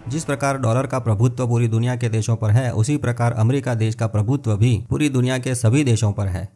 जिस प्रकार डॉलर का प्रभुत्व पूरी दुनिया के देशों पर है, उसी प्रकार अमेरिका देश का प्रभुत्व भी पूरी दुनिया के सभी देशों पर है।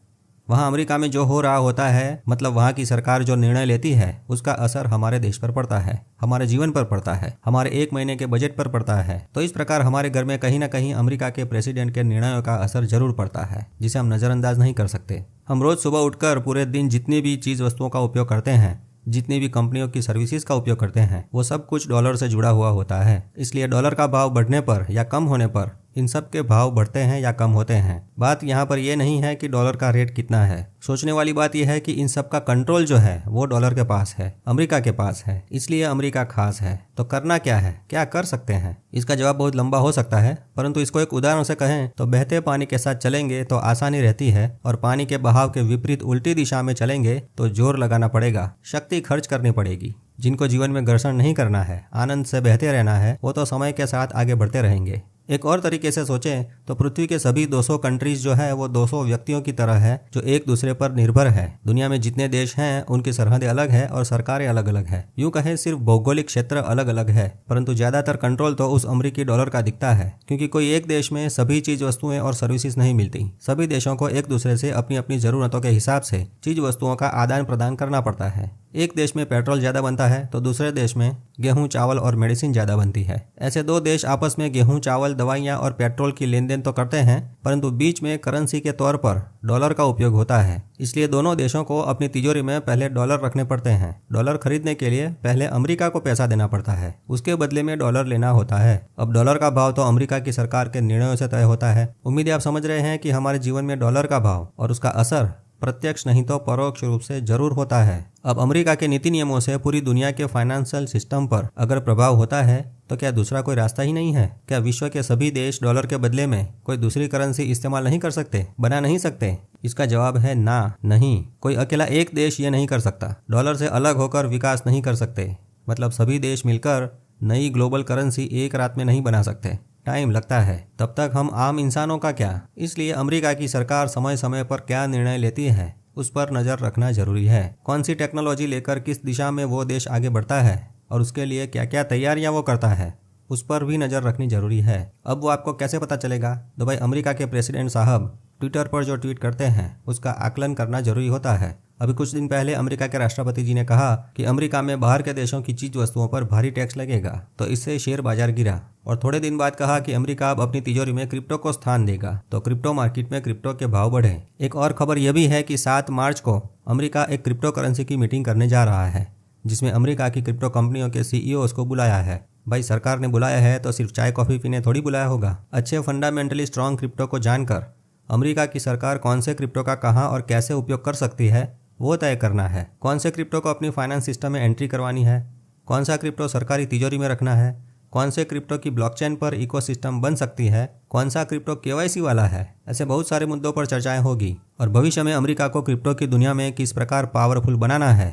वहाँ अमेरिका में जो हो रहा होता है, मतलब वहाँ की सरकार जो निर्णय लेती है, उसका असर हमारे देश पर पड़ता है, हमारे जीवन पर पड़ता है, हमारे एक महीने के बजट पर पड़ता है। तो इस प्रकार हमारे घर में कहीं ना कहीं अमेरिका के प्रेसिडेंट के निर्णयों का असर जरूर पड़ता है, जिसे हम नज़रअंदाज नहीं कर सकते। हम रोज सुबह उठकर पूरे दिन जितनी भी चीज़ वस्तुओं का उपयोग करते हैं, जितनी भी कंपनियों की सर्विसेज का उपयोग करते हैं, वो सब कुछ डॉलर से जुड़ा हुआ होता है। इसलिए डॉलर का भाव बढ़ने पर या कम होने पर इन सब के भाव बढ़ते हैं या कम होते हैं। बात यहाँ पर यह नहीं है कि डॉलर का रेट कितना है। सोचने वाली बात यह है कि इन सब का कंट्रोल जो है वो डॉलर के पास है, अमेरिका के पास है। इसलिए अमेरिका खास है। तो करना क्या है, क्या कर सकते हैं? इसका जवाब बहुत लंबा हो सकता है, परंतु इसको एक उदाहरण से कहें तो बहते पानी के साथ चलेंगे तो आसानी रहती है, और पानी के बहाव के विपरीत उल्टी दिशा में चलेंगे तो जोर लगाना पड़ेगा, शक्ति खर्च करनी पड़ेगी। जिनको जीवन में घर्षण नहीं करना है, आनंद से बहते रहना है, वो तो समय के साथ आगे बढ़ते रहेंगे। एक और तरीके से सोचें तो पृथ्वी के सभी 200 कंट्रीज जो है वो 200 व्यक्तियों की तरह है, जो एक दूसरे पर निर्भर है। दुनिया में जितने देश हैं उनकी सरहदें अलग है और सरकारें अलग अलग है। यूं कहें सिर्फ भौगोलिक क्षेत्र अलग अलग है, परंतु ज्यादातर कंट्रोल तो उस अमेरिकी डॉलर का दिखता है, क्योंकि कोई एक देश में सभी चीज वस्तुएं और सर्विसेज नहीं मिलती। सभी देशों को एक दूसरे से अपनी अपनी जरूरतों के हिसाब से चीज वस्तुओं का आदान प्रदान करना पड़ता है। एक देश में पेट्रोल ज्यादा बनता है तो दूसरे देश में गेहूं, चावल और मेडिसिन ज्यादा बनती है। ऐसे दो देश आपस में गेहूं, चावल, दवाइयां और पेट्रोल की लेन देन तो करते हैं, परंतु बीच में करेंसी के तौर पर डॉलर का उपयोग होता है। इसलिए दोनों देशों को अपनी तिजोरी में पहले डॉलर रखने पड़ते हैं। डॉलर खरीदने के लिए पहले अमेरिका को पैसा देना पड़ता है, उसके बदले में डॉलर लेना होता है। अब डॉलर का भाव तो अमेरिका की सरकार के निर्णयों से तय होता है। उम्मीद है आप समझ रहे हैं कि हमारे जीवन में डॉलर का भाव और उसका असर प्रत्यक्ष नहीं तो परोक्ष रूप से जरूर होता है। अब अमेरिका के नीति नियमों से पूरी दुनिया के फाइनेंशियल सिस्टम पर अगर प्रभाव होता है तो क्या दूसरा कोई रास्ता ही नहीं है? क्या विश्व के सभी देश डॉलर के बदले में कोई दूसरी करेंसी इस्तेमाल नहीं कर सकते, बना नहीं सकते? इसका जवाब है ना, नहीं। कोई अकेला एक देश ये नहीं कर सकता। डॉलर से अलग होकर विकास नहीं कर सकते। मतलब सभी देश मिलकर नई ग्लोबल करेंसी एक रात में नहीं बना सकते, टाइम लगता है। तब तक हम आम इंसानों का क्या? इसलिए अमेरिका की सरकार समय समय पर क्या निर्णय लेती है उस पर नजर रखना जरूरी है। कौन सी टेक्नोलॉजी लेकर किस दिशा में वो देश आगे बढ़ता है और उसके लिए क्या क्या तैयारियां वो करता है, उस पर भी नजर रखनी जरूरी है। अब वो आपको कैसे पता चलेगा? तो भाई अमेरिका के प्रेसिडेंट साहब ट्विटर पर जो ट्वीट करते हैं उसका आकलन करना जरूरी होता है। अभी कुछ दिन पहले अमेरिका के राष्ट्रपति जी ने कहा कि अमेरिका में बाहर के देशों की चीज वस्तुओं पर भारी टैक्स लगेगा, तो इससे शेयर बाजार गिरा। और थोड़े दिन बाद कहा कि अमेरिका अब अपनी तिजोरी में क्रिप्टो को स्थान देगा, तो क्रिप्टो मार्केट में क्रिप्टो के भाव बढ़े। एक और खबर यह भी है कि 7 मार्च को अमेरिका एक क्रिप्टो करेंसी की मीटिंग करने जा रहा है, जिसमें अमेरिका की क्रिप्टो कंपनियों के सीईओ को बुलाया है। भाई सरकार ने बुलाया है तो सिर्फ चाय कॉफी पीने थोड़ी बुलाया होगा। अच्छे फंडामेंटली स्ट्रॉन्ग क्रिप्टो को जानकर अमेरिका की सरकार कौन से क्रिप्टो का कहाँ और कैसे उपयोग कर सकती है वो तय करना है। कौन से क्रिप्टो को अपनी फाइनेंस सिस्टम में एंट्री करवानी है, कौन सा क्रिप्टो सरकारी तिजोरी में रखना है, कौन से क्रिप्टो की ब्लॉकचेन पर इकोसिस्टम बन सकती है, कौन सा क्रिप्टो केवाईसी वाला है। ऐसे बहुत सारे मुद्दों पर चर्चाएं होगी। और भविष्य में अमेरिका को क्रिप्टो की दुनिया में किस प्रकार पावरफुल बनाना है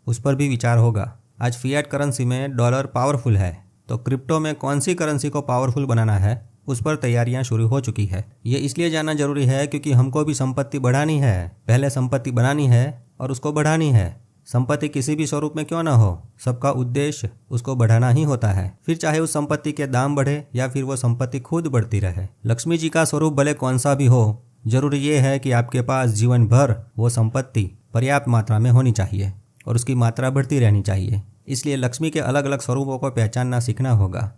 उस पर भी विचार होगा। आज फिएट करेंसी में डॉलर पावरफुल है, तो क्रिप्टो में कौन सी करेंसी को पावरफुल बनाना है उस पर तैयारियां शुरू हो चुकी है। ये इसलिए जानना जरूरी है क्योंकि हमको भी संपत्ति बढ़ानी है। पहले संपत्ति बनानी है और उसको बढ़ानी है। संपत्ति किसी भी स्वरूप में क्यों ना हो, सबका उद्देश्य उसको बढ़ाना ही होता है। फिर चाहे उस संपत्ति के दाम बढ़े या फिर वो संपत्ति खुद बढ़ती रहे। लक्ष्मी जी का स्वरूप भले कौन सा भी हो, जरूरी ये है कि आपके पास जीवन भर वो संपत्ति पर्याप्त मात्रा में होनी चाहिए और उसकी मात्रा बढ़ती रहनी चाहिए। इसलिए लक्ष्मी के अलग अलग स्वरूपों को पहचानना सीखना होगा।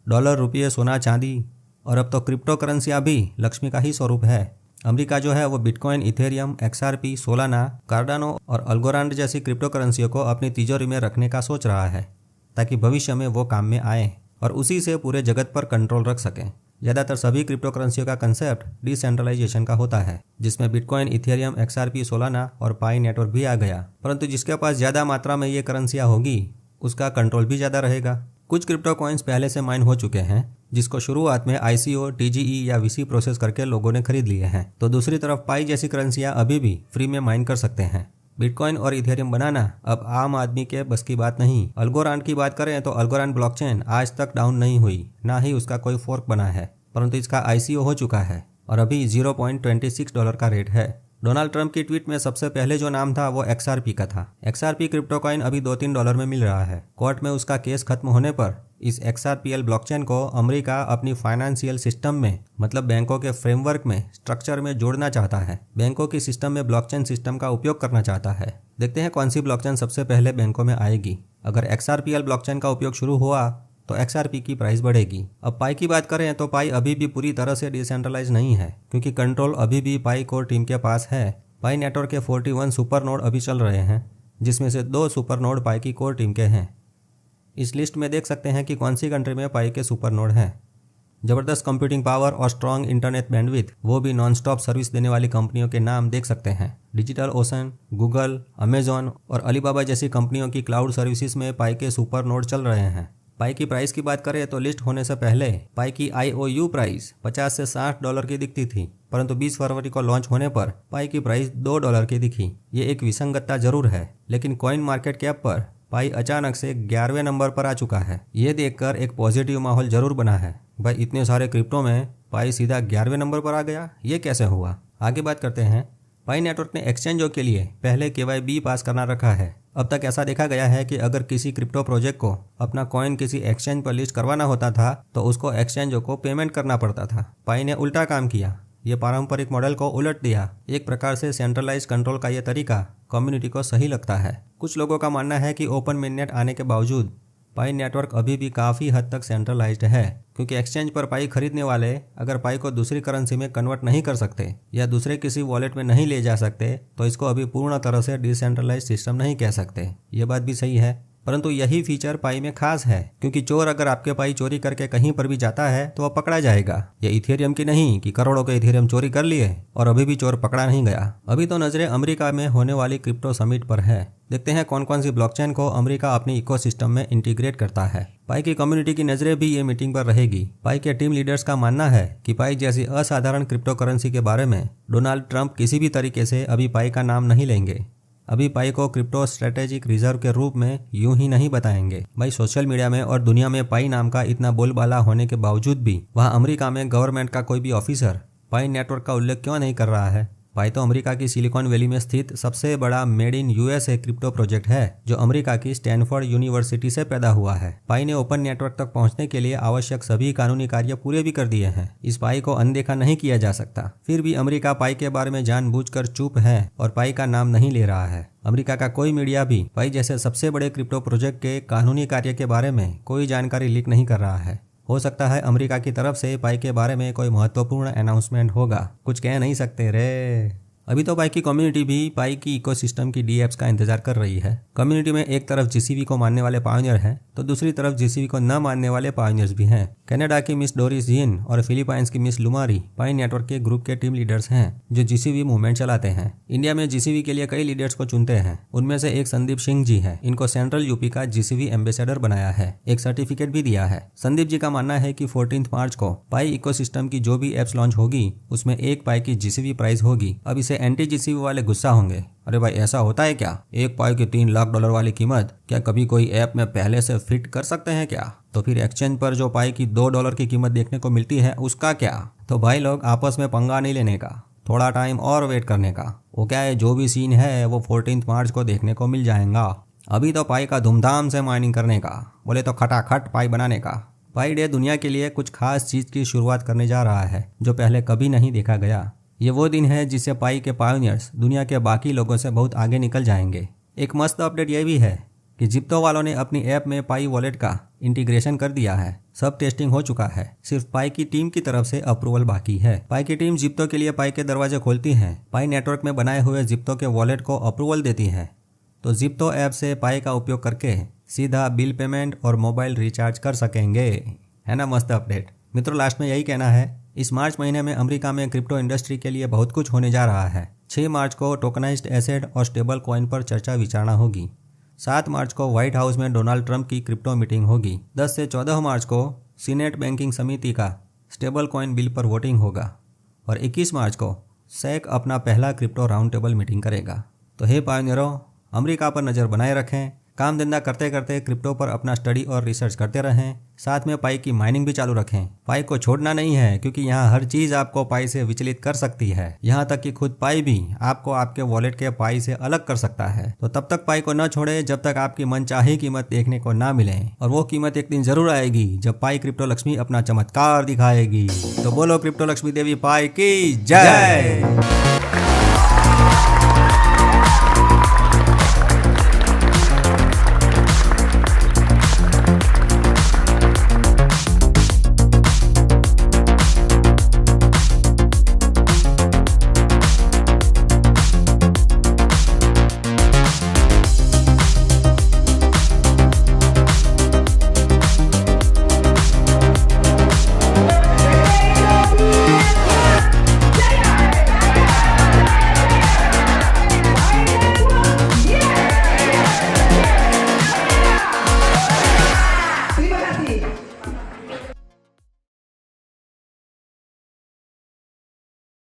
डॉलर, रुपये, सोना, चांदी और अब तो क्रिप्टो करेंसियाँ भी लक्ष्मी का ही स्वरूप है। अमेरिका जो है वो bitcoin, Ethereum, XRP, Solana, Cardano और अल्गोरांड जैसी क्रिप्टो करेंसियों को अपनी तिजोरी में रखने का सोच रहा है, ताकि भविष्य में वो काम में आए और उसी से पूरे जगत पर कंट्रोल रख सकें। ज़्यादातर सभी क्रिप्टो करेंसियों का कंसेप्ट डिसेंट्रलाइजेशन का होता है, जिसमें बिटकॉइन, इथेरियम, XRP, सोलाना और पाई नेटवर्क भी आ गया। परंतु जिसके पास ज़्यादा मात्रा में ये करेंसियाँ होगी उसका कंट्रोल भी ज़्यादा रहेगा। कुछ क्रिप्टो कॉइन्स पहले से माइन हो चुके हैं, जिसको शुरुआत में ICO, TGE या VC प्रोसेस करके लोगों ने खरीद लिए हैं। तो दूसरी तरफ पाई जैसी करेंसियां अभी भी फ्री में माइन कर सकते हैं। बिटकॉइन और इथेरियम बनाना अब आम आदमी के बस की बात नहीं। अल्गोरांड की बात करें तो अल्गोरांड ब्लॉकचेन आज तक डाउन नहीं हुई, ना ही उसका कोई फोर्क बना है, परंतु इसका ICO हो चुका है और अभी $0.26 का रेट है। डोनाल्ड ट्रंप की ट्वीट में सबसे पहले जो नाम था वो XRP का था। XRP क्रिप्टो कॉइन अभी $2-3 में मिल रहा है। कोर्ट में उसका केस खत्म होने पर इस XRPL ब्लॉकचेन को अमेरिका अपनी फाइनेंशियल सिस्टम में, मतलब बैंकों के फ्रेमवर्क में, स्ट्रक्चर में जोड़ना चाहता है। बैंकों की सिस्टम में ब्लॉकचेन सिस्टम का उपयोग करना चाहता है। देखते हैं कौन सी ब्लॉकचेन सबसे पहले बैंकों में आएगी। अगर XRPL ब्लॉकचेन का उपयोग शुरू हुआ तो XRP की प्राइस बढ़ेगी। अब पाई की बात करें तो पाई अभी भी पूरी तरह से डिसेंट्रलाइज नहीं है, क्योंकि कंट्रोल अभी भी पाई कोर टीम के पास है। पाई नेटवर्क के 41 सुपर नोड अभी चल रहे हैं, जिसमें से 2 सुपर नोड पाई की कोर टीम के हैं। इस लिस्ट में देख सकते हैं कि कौन सी कंट्री में पाई के सुपर नोड हैं। जबरदस्त कंप्यूटिंग पावर और स्ट्रॉन्ग इंटरनेट बैंडविड्थ, वो भी नॉन स्टॉप सर्विस देने वाली कंपनियों के नाम देख सकते हैं। डिजिटल ओशन, गूगल, अमेजॉन और अलीबाबा जैसी कंपनियों की क्लाउड सर्विसेज में पाई के सुपर नोड चल रहे हैं। पाई की प्राइस की बात करें तो लिस्ट होने से पहले पाई की IOU प्राइस $50 से $60 की दिखती थी, परंतु 20 फरवरी को लॉन्च होने पर पाई की प्राइस $2 की दिखी। ये एक विसंगतता जरूर है, लेकिन कॉइन मार्केट कैप पर पाई अचानक से 11वें नंबर पर आ चुका है। ये देखकर एक पॉजिटिव माहौल जरूर बना है। भाई इतने सारे क्रिप्टो में पाई सीधा 11वें नंबर पर आ गया, ये कैसे हुआ? आगे बात करते हैं। पाई नेटवर्क ने एक्सचेंजों के लिए पहले KYB पास करना रखा है। अब तक ऐसा देखा गया है कि अगर किसी क्रिप्टो प्रोजेक्ट को अपना कॉइन किसी एक्सचेंज पर लिस्ट करवाना होता था तो उसको एक्सचेंजों को पेमेंट करना पड़ता था। पाई ने उल्टा काम किया, ये पारंपरिक मॉडल को उलट दिया। एक प्रकार से सेंट्रलाइज कंट्रोल का ये तरीका कम्युनिटी को सही लगता है। कुछ लोगों का मानना है कि ओपन मेननेट आने के बावजूद पाई नेटवर्क अभी भी काफ़ी हद तक सेंट्रलाइज्ड है, क्योंकि एक्सचेंज पर पाई खरीदने वाले अगर पाई को दूसरी करेंसी में कन्वर्ट नहीं कर सकते या दूसरे किसी वॉलेट में नहीं ले जा सकते तो इसको अभी पूर्ण तरह से डिसेंट्रलाइज्ड सिस्टम नहीं कह सकते। ये बात भी सही है, परंतु यही फीचर पाई में खास है, क्योंकि चोर अगर आपके पाई चोरी करके कहीं पर भी जाता है तो वह पकड़ा जाएगा। ये इथेरियम की नहीं कि करोड़ों के इथेरियम चोरी कर लिए और अभी भी चोर पकड़ा नहीं गया। अभी तो नजरें अमेरिका में होने वाली क्रिप्टो समिट पर है। देखते हैं कौन कौन सी ब्लॉकचेन को अमेरिका अपनी इकोसिस्टम में इंटीग्रेट करता है। पाई की कम्युनिटी की नजरें भी ये मीटिंग पर रहेगी। पाई के टीम लीडर्स का मानना है कि पाई जैसी असाधारण क्रिप्टो करेंसी के बारे में डोनाल्ड ट्रंप किसी भी तरीके से अभी पाई का नाम नहीं लेंगे। अभी पाई को क्रिप्टो स्ट्रेटेजिक रिजर्व के रूप में यूं ही नहीं बताएंगे। भाई सोशल मीडिया में और दुनिया में पाई नाम का इतना बोलबाला होने के बावजूद भी वहाँ अमेरिका में गवर्नमेंट का कोई भी ऑफिसर पाई नेटवर्क का उल्लेख क्यों नहीं कर रहा है? पाई तो अमेरिका की सिलिकॉन वैली में स्थित सबसे बड़ा made in USA crypto project है, जो अमेरिका की स्टैनफोर्ड यूनिवर्सिटी से पैदा हुआ है। पाई ने ओपन नेटवर्क तक पहुंचने के लिए आवश्यक सभी कानूनी कार्य पूरे भी कर दिए हैं। इस पाई को अनदेखा नहीं किया जा सकता। फिर भी अमेरिका पाई के बारे में जानबूझकर चुप है और पाई का नाम नहीं ले रहा है। अमेरिका का कोई मीडिया भी पाई जैसे सबसे बड़े क्रिप्टो प्रोजेक्ट के कानूनी कार्य के बारे में कोई जानकारी लीक नहीं कर रहा है। हो सकता है अमेरिका की तरफ से पाई के बारे में कोई महत्वपूर्ण अनाउंसमेंट होगा, कुछ कह नहीं सकते रे। अभी तो पाई की कम्युनिटी भी पाई की इकोसिस्टम की DApps का इंतजार कर रही है। कम्युनिटी में एक तरफ GCV को मानने वाले पायोनियर हैं तो दूसरी तरफ GCV को न मानने वाले पायोनियर्स भी हैं। कनाडा की मिस डोरिस जिन और फिलीपाइंस की मिस लुमारी पाई नेटवर्क के ग्रुप के टीम लीडर्स हैं जो GCV मूवमेंट चलाते हैं। इंडिया में GCV के लिए कई लीडर्स को चुनते हैं, उनमें से एक संदीप सिंह जी है। इनको सेंट्रल यूपी का GCV एम्बेसडर बनाया है, एक सर्टिफिकेट भी दिया है। संदीप जी का मानना है कि 14 मार्च को पाई इकोसिस्टम की जो भी एप्स लॉन्च होगी उसमें 1 पाई की GCV प्राइस होगी। अब इसे एंटी GCV वाले गुस्सा होंगे। अरे भाई ऐसा होता है क्या? 1 पाई की $3 लाख वाली कीमत क्या कभी कोई ऐप में पहले से फिट कर सकते हैं क्या? तो फिर एक्सचेंज पर जो पाई की $2 की कीमत देखने को मिलती है उसका क्या? तो भाई लोग आपस में पंगा नहीं लेने का, थोड़ा टाइम और वेट करने का। वो क्या है, जो भी सीन है वो 14 मार्च को देखने को मिल जाएगा। अभी तो पाई का धूमधाम से माइनिंग करने का, बोले तो खटाखट पाई बनाने का। पाई डे दुनिया के लिए कुछ खास चीज की शुरुआत करने जा रहा है जो पहले कभी नहीं देखा गया। ये वो दिन है जिससे पाई के पायोनियर्स दुनिया के बाकी लोगों से बहुत आगे निकल जाएंगे। एक मस्त अपडेट ये भी है कि जिप्टो वालों ने अपनी ऐप में पाई वॉलेट का इंटीग्रेशन कर दिया है। सब टेस्टिंग हो चुका है, सिर्फ पाई की टीम की तरफ से अप्रूवल बाकी है। पाई की टीम जिप्टो के लिए पाई के दरवाजे खोलती है, पाई नेटवर्क में बनाए हुए जिप्टो के वॉलेट को अप्रूवल देती है, तो जिप्टो ऐप से पाई का उपयोग करके सीधा बिल पेमेंट और मोबाइल रिचार्ज कर सकेंगे। है ना मस्त अपडेट। मित्रों लास्ट में यही कहना है, इस मार्च महीने में अमेरिका में क्रिप्टो इंडस्ट्री के लिए बहुत कुछ होने जा रहा है। 6 मार्च को टोकनाइज्ड एसेट और स्टेबल कॉइन पर चर्चा विचारणा होगी। 7 मार्च को व्हाइट हाउस में डोनाल्ड ट्रंप की क्रिप्टो मीटिंग होगी। 10 से 14 मार्च को सीनेट बैंकिंग समिति का स्टेबल कॉइन बिल पर वोटिंग होगा और 21 मार्च को SEC अपना पहला क्रिप्टो राउंड टेबल मीटिंग करेगा। तो हे पायोनियरों, अमेरिका पर नज़र बनाए रखें, काम धंधा करते करते क्रिप्टो पर अपना स्टडी और रिसर्च करते रहें। साथ में पाई की माइनिंग भी चालू रखें। पाई को छोड़ना नहीं है, क्योंकि यहाँ हर चीज आपको पाई से विचलित कर सकती है। यहाँ तक कि खुद पाई भी आपको आपके वॉलेट के पाई से अलग कर सकता है। तो तब तक पाई को न छोड़े जब तक आपकी मनचाही कीमत देखने को ना मिले। और वो कीमत एक दिन जरूर आएगी जब पाई क्रिप्टो लक्ष्मी अपना चमत्कार दिखाएगी। तो बोलो क्रिप्टो लक्ष्मी देवी पाई की जय।